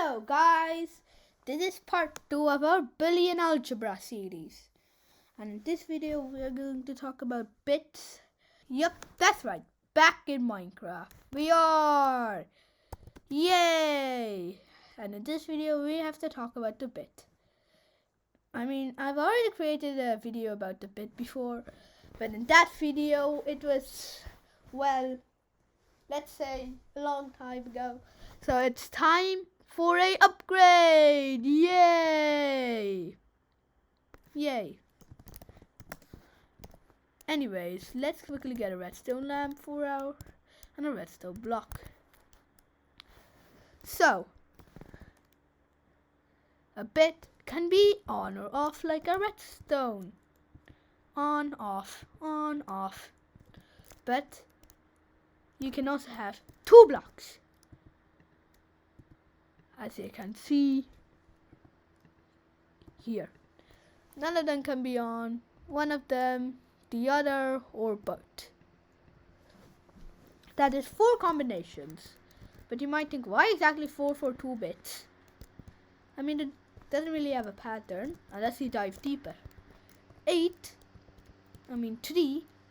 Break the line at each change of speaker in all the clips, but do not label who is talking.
Hello guys, this is part 2 of our Boolean Algebra series, and in this video we are going to talk about bits. Yup, that's right, back in Minecraft we are! Yay! And in this video we have to talk about the bit. I've already created a video about the bit before, but in that video it was, well, let's say a long time ago. So it's time for a upgrade! Yay! Yay. Anyways, let's quickly get a redstone lamp and a redstone block. So, a bit can be on or off like a redstone. On, off, on, off. But you can also have two blocks. As you can see here. None of them can be on, one of them, the other, or both. That is 4 combinations. But you might think, why exactly 4 for 2 bits? It doesn't really have a pattern unless you dive deeper. 3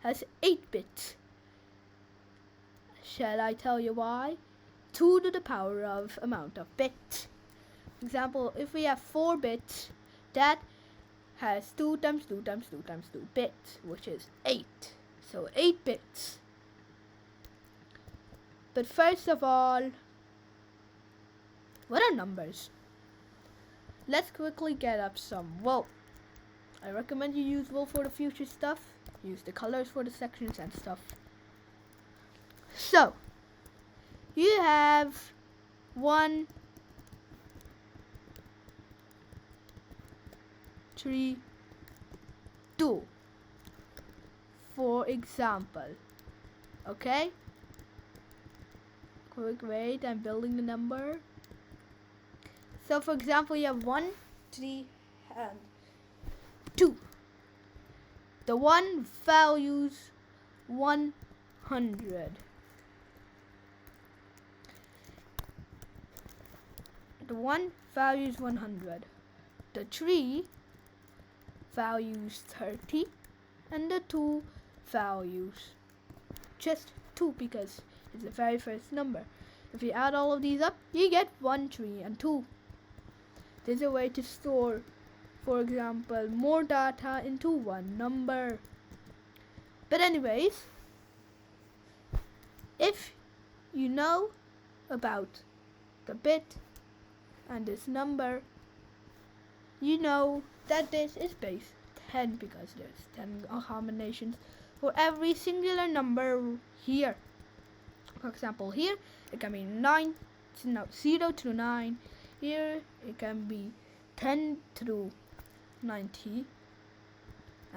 has 8 bits. Shall I tell you why? 2 to the power of amount of bits. For example, if we have 4 bits, that has 2 times 2 times 2 times 2 bits, which is 8. So 8 bits. But first of all, what are numbers? Let's quickly get up some wool. I recommend you use wool for the future stuff. Use the colors for the sections and stuff. So, you have 1, 3, 2, for example. Okay? Quick wait, I'm building the number. So for example, you have 1, 3, and 2. The 1 values 100. The 1 values 100. The 3 values 30. And the 2 values just 2 because it's the very first number. If you add all of these up, you get 1, 3, and 2. There's a way to store, for example, more data into one number. But anyways, if you know about the bit and this number, you know that this is base 10 because there's 10 combinations for every singular number here. For example, here it can be 0 to 9. Here it can be 10 through 90.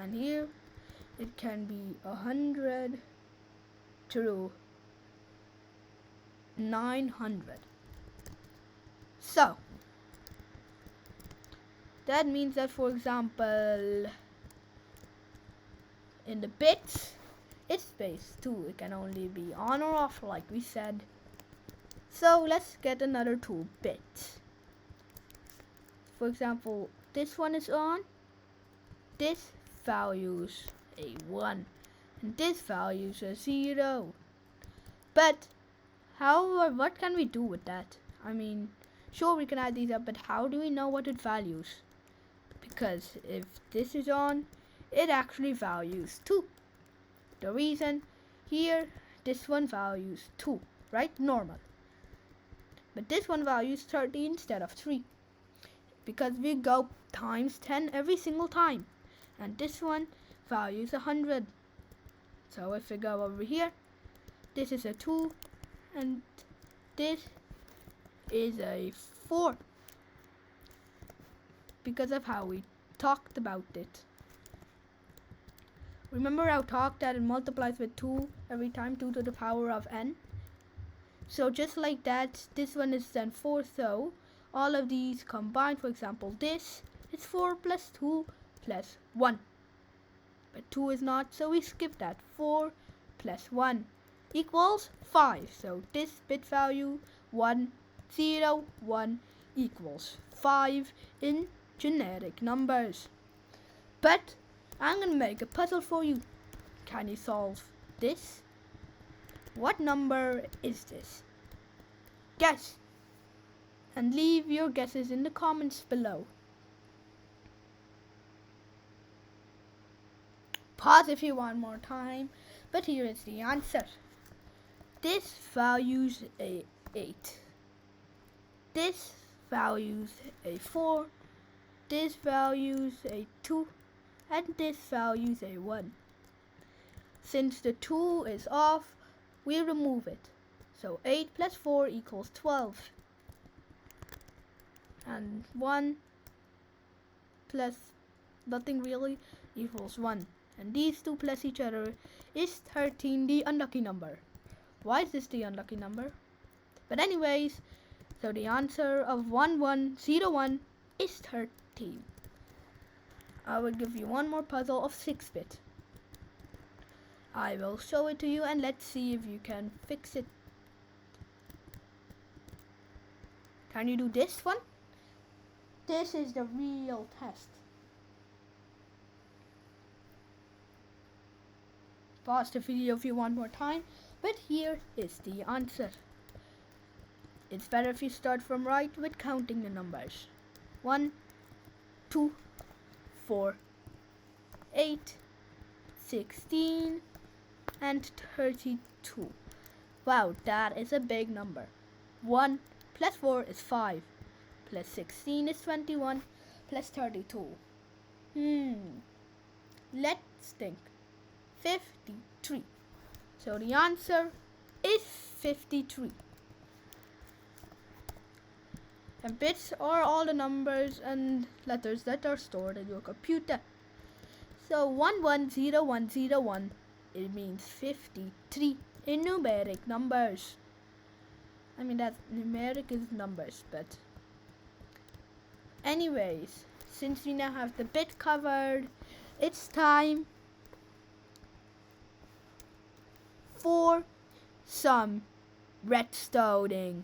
And here it can be 100 through 900. So, that means that, for example, in the bits, it's base 2. It can only be on or off, like we said. So let's get another 2 bits. For example, this one is on. This values a 1. And this values a 0. But what can we do with that? Sure, we can add these up, but how do we know what it values? Because if this is on, it actually values 2. The reason here, this one values 2, right? Normal. But this one values 30 instead of 3. Because we go times 10 every single time. And this one values 100. So if we go over here, this is a 2 and this is a 4. Because of how we talked about it. Remember how I talked that it multiplies with 2 every time, 2 to the power of n? So just like that, this one is then 4, so all of these combined, for example, this is 4 plus 2 plus 1. But 2 is not, so we skip that. 4 plus 1 equals 5. So this bit value 1, 0, 1, equals 5 in generic numbers. But I'm gonna make a puzzle for you. Can you solve this? What number is this? Guess! And leave your guesses in the comments below. Pause if you want more time, but here is the answer. This values a 8. This values a 4. This values a 2. And this values a 1. Since the 2 is off, we remove it. So 8 plus 4 equals 12. And 1 plus nothing really equals 1. And these two plus each other is 13, the unlucky number. Why is this the unlucky number? But anyways, so the answer of 1101 is 13. I will give you one more puzzle of 6-bit. I will show it to you and let's see if you can fix it. Can you do this one? This is the real test. Pause the video if you want more time, but here is the answer. It's better if you start from right with counting the numbers. 1, 2, 4, 8, 16, and 32. Wow, that is a big number. 1 plus 4 is 5, plus 16 is 21, plus 32. Let's think. 53. So the answer is 53. And bits are all the numbers and letters that are stored in your computer. So 110101, it means 53 in numeric numbers. I mean that numeric is numbers, but anyways, since we now have the bit covered, it's time for some redstoning.